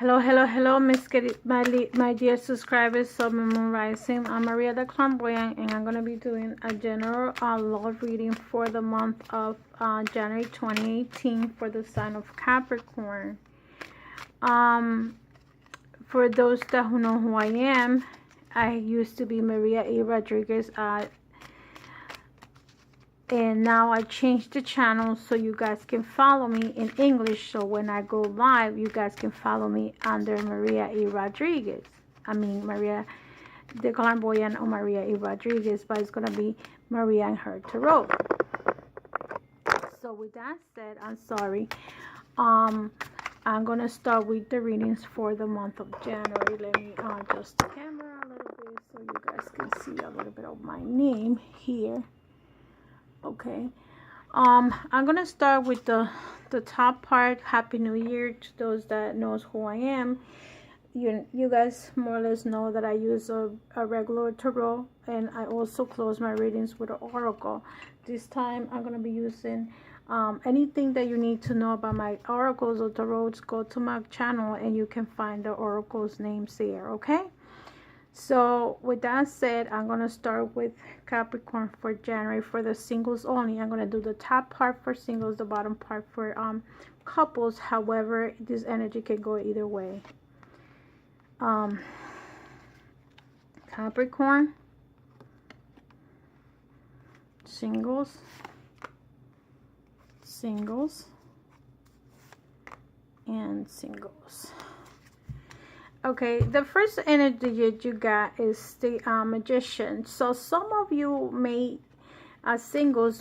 Hello, my dear subscribers of Moon Rising. I'm Maria the Clairvoyant, and I'm going to be doing a general love reading for the month of January 2018 for the sign of Capricorn. For those who know who I am, I used to be Maria A. Rodriguez, and now I changed the channel so you guys can follow me in English. So when I go live, you guys can follow me under Maria E. Rodriguez. I mean Maria the Clairvoyant or Maria E. Rodriguez, but it's gonna be Maria and her tarot. So with that said, I'm sorry. I'm gonna start with the readings for the month of January. Let me adjust the camera a little bit so you guys can see a little bit of my name here. Okay, I'm gonna start with the top part. Happy New Year to those that knows who I am. You guys more or less know that I use a regular tarot, and I also close my readings with an oracle. This time I'm gonna be using anything that you need to know about my oracles or tarots. Go to my channel and you can find the oracles names there. Okay, so with that said, I'm going to start with Capricorn for January for the singles only. I'm going to do the top part for singles, the bottom part for couples. However, this energy can go either way. Capricorn, singles, and singles. Okay, the first energy that you got is the Magician. So some of you may, singles,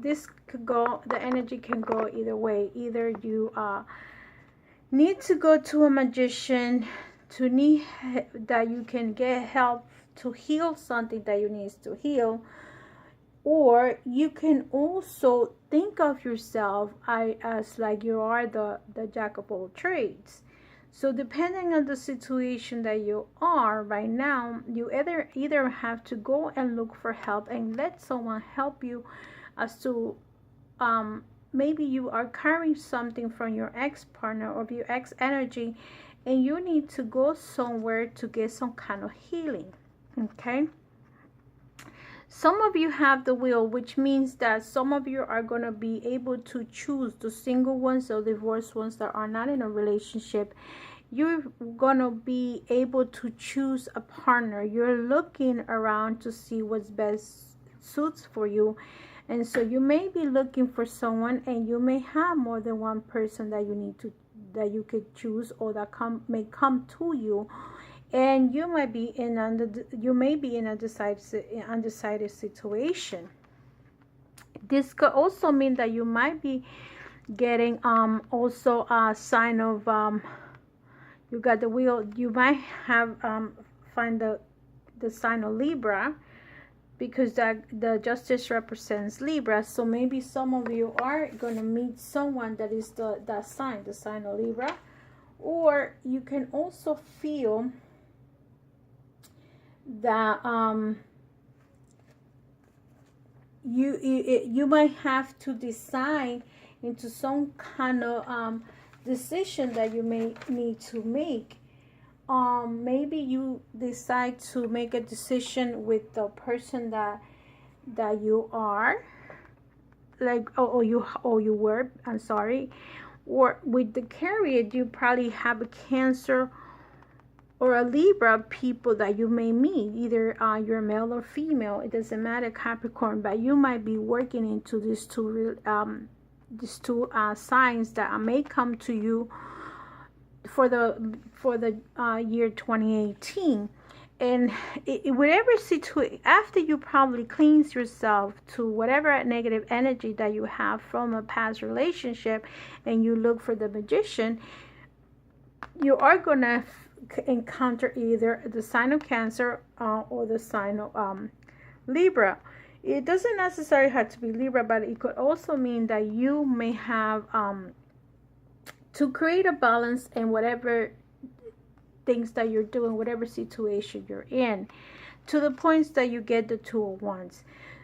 this could go, the energy can go either way. Either you need to go to a magician that you can get help to heal something that you need to heal, or you can also think of yourself as like you are the jack of all trades. So depending on the situation that you are right now, you either have to go and look for help and let someone help you as to maybe you are carrying something from your ex-partner or your ex energy, and you need to go somewhere to get some kind of healing. Okay, some of you have the will, which means that some of you are going to be able to choose, the single ones or divorced ones that are not in a relationship. You're going to be able to choose a partner. You're looking around to see what's best suits for you. And so you may be looking for someone, and you may have more than one person that you could choose, or that may come to you. And you might be in a undecided situation. This could also mean that you might be getting also a sign of you got the wheel. You might have find the sign of Libra, because the Justice represents Libra. So maybe some of you are going to meet someone that is the sign of Libra. Or you can also feel that you might have to decide into some kind of decision that you may need to make. Maybe you decide to make a decision with the person that you are, like, or you were, I'm sorry, or with the Chariot, you probably have a Cancer or a Libra people that you may meet. Either you're male or female, it doesn't matter, Capricorn, but you might be working into these two signs that may come to you for the year 2018. And whatever situation, after you probably cleanse yourself to whatever negative energy that you have from a past relationship, and you look for the Magician, you are gonna encounter either the sign of Cancer or the sign of Libra. It doesn't necessarily have to be Libra, but it could also mean that you may have to create a balance in whatever things that you're doing, whatever situation you're in, to the points that you get the Two of Wands.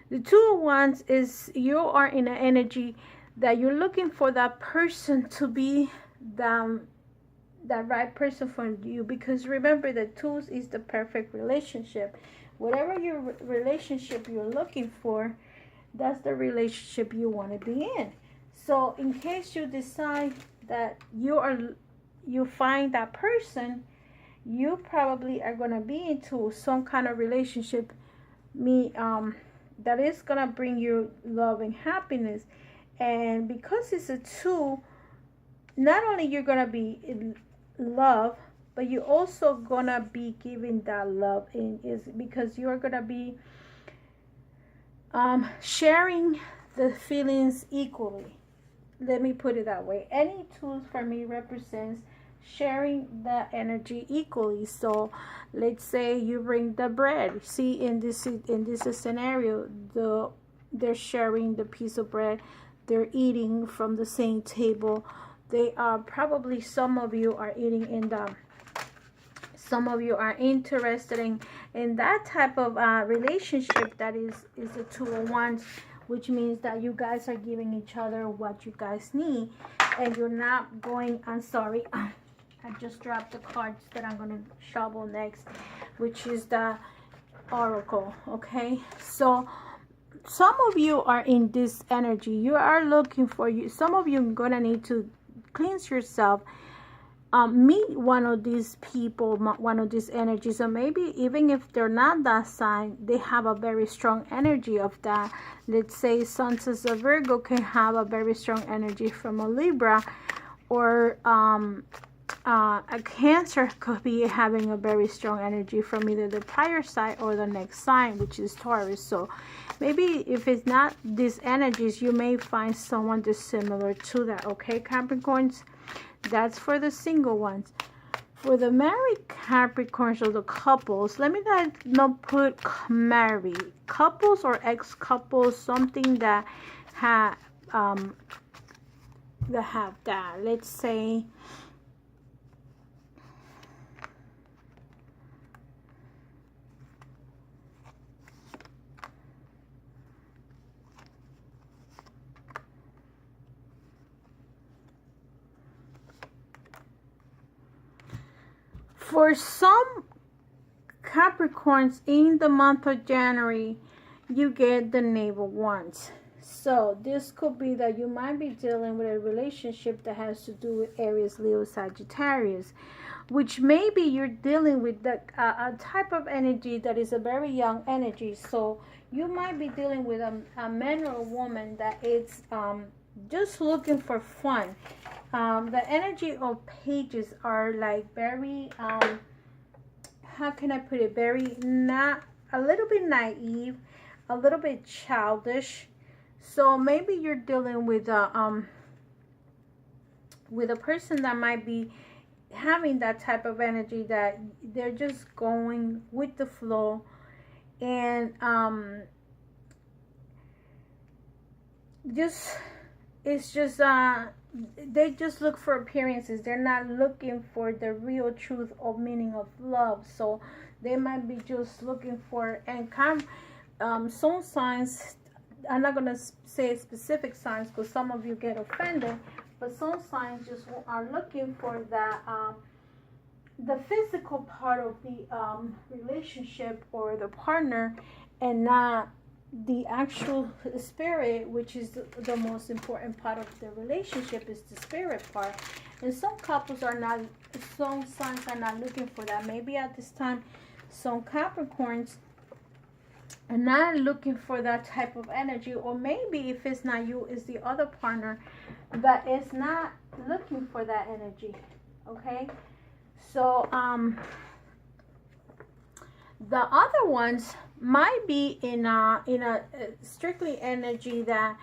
The Two of Wands is you are in an energy that you're looking for that person to be the that right person for you, because remember the twos is the perfect relationship. Whatever your relationship you're looking for, that's the relationship you want to be in. So in case you decide that you find that person, you probably are going to be into some kind of relationship that is going to bring you love and happiness. And because it's a two, not only you're going to be in love, but you're also going to be giving that love in, is because you're going to be sharing the feelings equally. Let me put it that way. Any tools for me represents sharing the energy equally. So let's say you bring the bread. See, in this scenario, they're sharing the piece of bread. They're eating from the same table. They are probably, some of you are eating in the, some of you are interested in that type of relationship that is a two of wands, which means that you guys are giving each other what you guys need, and you're not going, I'm sorry, I just dropped the cards that I'm going to shuffle next, which is the Oracle. Okay, so some of you are in this energy. You are looking for, you, some of you are going to need to cleanse yourself, meet one of these people, one of these energies, or maybe even if they're not that sign, they have a very strong energy of that. Let's say Sun says a Virgo can have a very strong energy from a Libra, or a Cancer could be having a very strong energy from either the prior sign or the next sign, which is Taurus. So maybe if it's not these energies, you may find someone dissimilar to that. Okay, Capricorns? That's for the single ones. For the married Capricorns or the couples, let me not put married. Couples or ex-couples, something that have that. Let's say for some Capricorns in the month of January, you get the Knave of Wands. So this could be that you might be dealing with a relationship that has to do with Aries, Leo, Sagittarius, which maybe you're dealing with the, a type of energy that is a very young energy. So you might be dealing with a man or a woman that is just looking for fun. The energy of pages are like very, how can I put it, very, not, a little bit naive, a little bit childish. So maybe you're dealing with a person that might be having that type of energy, that they're just going with the flow, and just, it's just they just look for appearances. They're not looking for the real truth or meaning of love. So they might be just looking for, and some signs, I'm not going to say specific signs because some of you get offended, but some signs just are looking for the physical part of the relationship or the partner, and not the actual spirit, which is the most important part of the relationship, is the spirit part. And some couples are not, some signs are not looking for that. Maybe at this time some Capricorns are not looking for that type of energy, or maybe if it's not you, it's the other partner that is not looking for that energy. Okay, so the other ones might be in a strictly energy that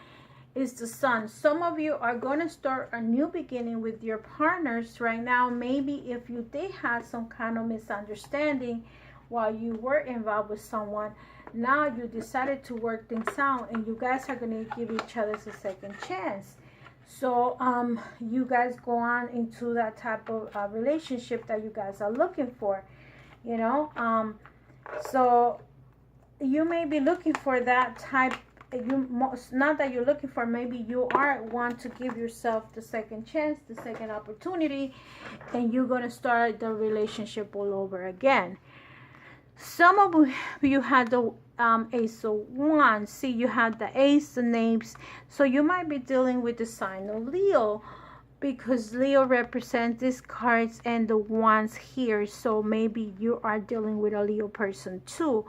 is the Sun. Some of you are going to start a new beginning with your partners right now. Maybe if you did have some kind of misunderstanding while you were involved with someone, now you decided to work things out, and you guys are going to give each other a second chance. So you guys go on into that type of relationship that you guys are looking for, you know. So you may be looking for that type not that you're looking for, maybe you are want to give yourself the second chance, the second opportunity, and you're going to start the relationship all over again. Some of you had the Ace of Wands. See, you had the Ace of Names. So you might be dealing with the sign of Leo, because Leo represents these cards and the wands here. So maybe you are dealing with a Leo person too.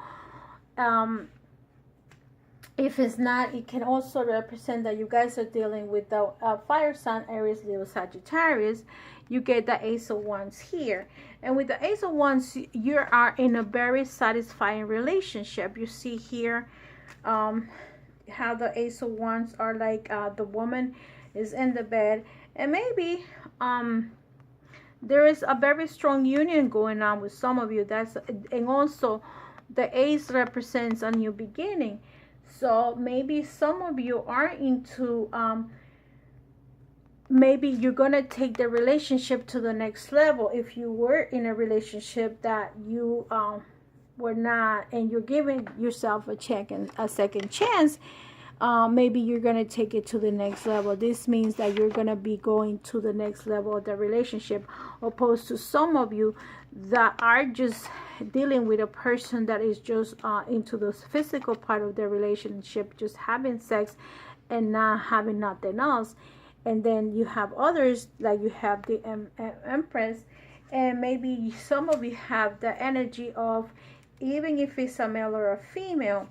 If it's not, it can also represent that you guys are dealing with the fire sign, Aries, Leo, Sagittarius. You get the Ace of Wands here. And with the Ace of Wands, you are in a very satisfying relationship. You see here how the Ace of Wands are like the woman is in the bed. And maybe there is a very strong union going on with some of you. And also the Ace represents a new beginning. So maybe some of you are into maybe you're gonna take the relationship to the next level. If you were in a relationship that you were not, and you're giving yourself a second chance, maybe you're going to take it to the next level. This means that you're going to be going to the next level of the relationship, opposed to some of you that are just dealing with a person that is just into the physical part of the relationship, just having sex and not having nothing else. And then you have others, like you have the Empress, and maybe some of you have the energy of, even if it's a male or a female,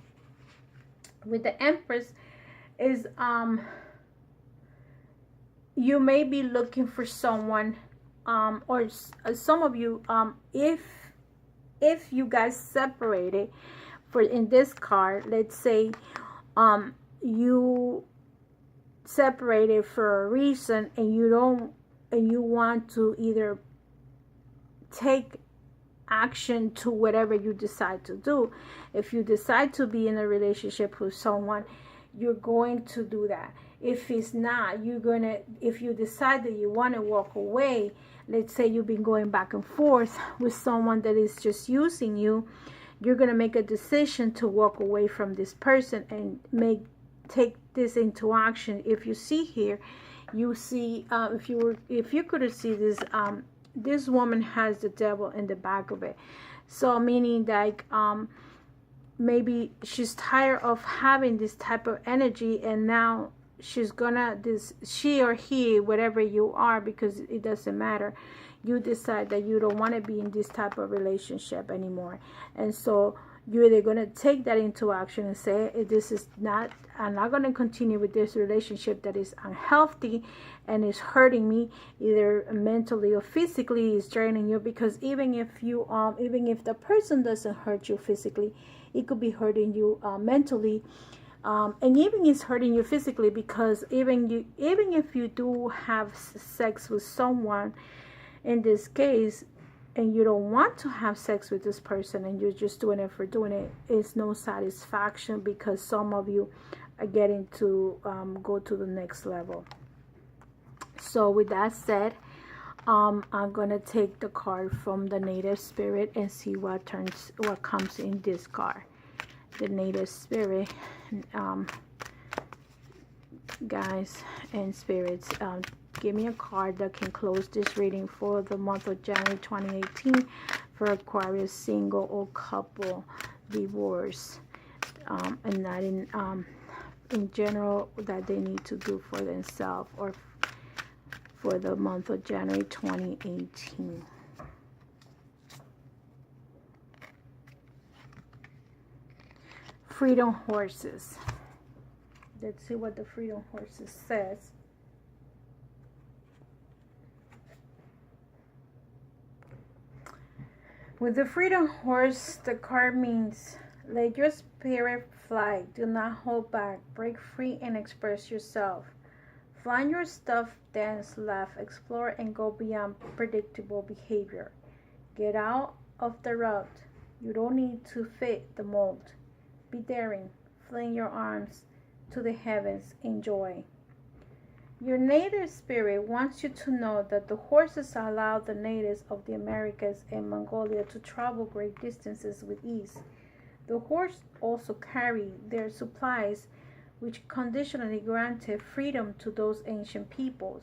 with the Empress is you may be looking for someone, or some of you, if you guys separated, for in this card, let's say you separated for a reason, and you want to either take action to whatever you decide to do. If you decide to be in a relationship with someone, you're going to do that. If it's not, if you decide that you want to walk away, let's say you've been going back and forth with someone that is just using you, you're going to make a decision to walk away from this person and take this into action. If you see here, you see, if you could see this, this woman has the devil in the back of it. So meaning like maybe she's tired of having this type of energy, and now she's gonna, she or he, whatever you are, because it doesn't matter, you decide that you don't want to be in this type of relationship anymore. And so you're either going to take that into action and say, I'm not going to continue with this relationship that is unhealthy and is hurting me, either mentally or physically, is draining you. Because even if the person doesn't hurt you physically, it could be hurting you mentally, and even it's hurting you physically, because even if you do have sex with someone, in this case, and you don't want to have sex with this person, and you're just doing it for doing it, it's no satisfaction, because some of you are getting to go to the next level. So with that said, I'm gonna take the card from the Native Spirit and see what comes in this card. The Native Spirit, guys and spirits, give me a card that can close this reading for the month of January 2018 for Aquarius, single or couple, divorce, and not in general, that they need to do for themselves, or for the month of January 2018. Freedom Horses. Let's see what the Freedom Horses says. With the Freedom Horse, the card means, let your spirit fly. Do not hold back. Break free and express yourself. Find your stuff, dance, laugh, explore, and go beyond predictable behavior. Get out of the rut. You don't need to fit the mold. Be daring. Fling your arms to the heavens. Enjoy. Your native spirit wants you to know that the horses allow the natives of the Americas and Mongolia to travel great distances with ease. The horse also carry their supplies which conditionally granted freedom to those ancient peoples.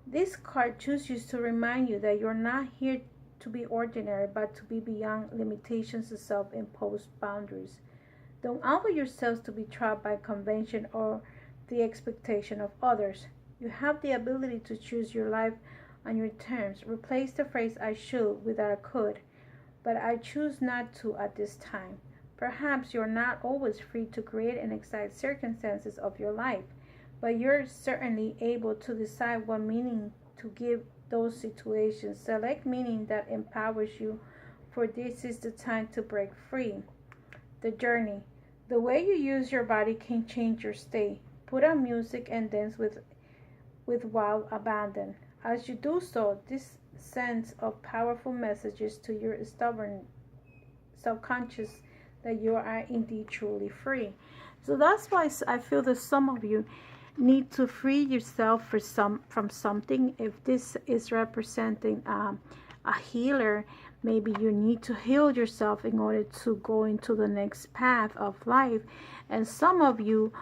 This card chooses to remind you that you're not here to be ordinary, but to be beyond limitations of self-imposed boundaries. Don't allow yourselves to be trapped by convention or the expectation of others. You have the ability to choose your life on your terms. Replace the phrase I should with I could, but I choose not to at this time. Perhaps you're not always free to create and exact circumstances of your life, but you're certainly able to decide what meaning to give those situations. Select meaning that empowers you, for this is the time to break free. The journey. The way you use your body can change your state. Put on music and dance with wild abandon. As you do so, this sends of powerful messages to your stubborn subconscious that you are indeed truly free. So that's why I feel that some of you need to free yourself from something. If this is representing a healer, maybe you need to heal yourself in order to go into the next path of life. And some of you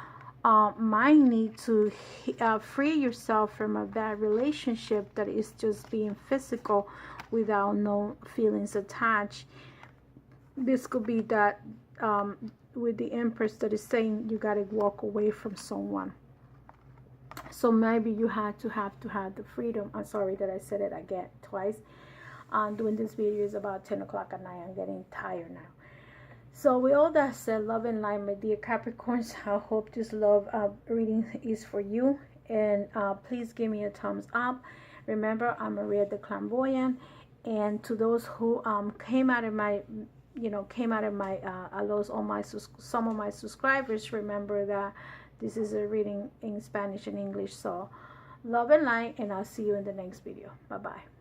might need to free yourself from a bad relationship that is just being physical without no feelings attached. This could be that with the Empress that is saying you got to walk away from someone. So maybe you have to have the freedom. I'm sorry that I said it again twice. Doing this video is about 10 o'clock at night. I'm getting tired now. So with all that said, love and light, my dear Capricorns, I hope this love reading is for you. And please give me a thumbs up. Remember, I'm Maria the Clairvoyant. And to those who came out of my, I lost all my some of my subscribers. Remember that this is a reading in Spanish and English. So love and light, and I'll see you in the next video. Bye bye.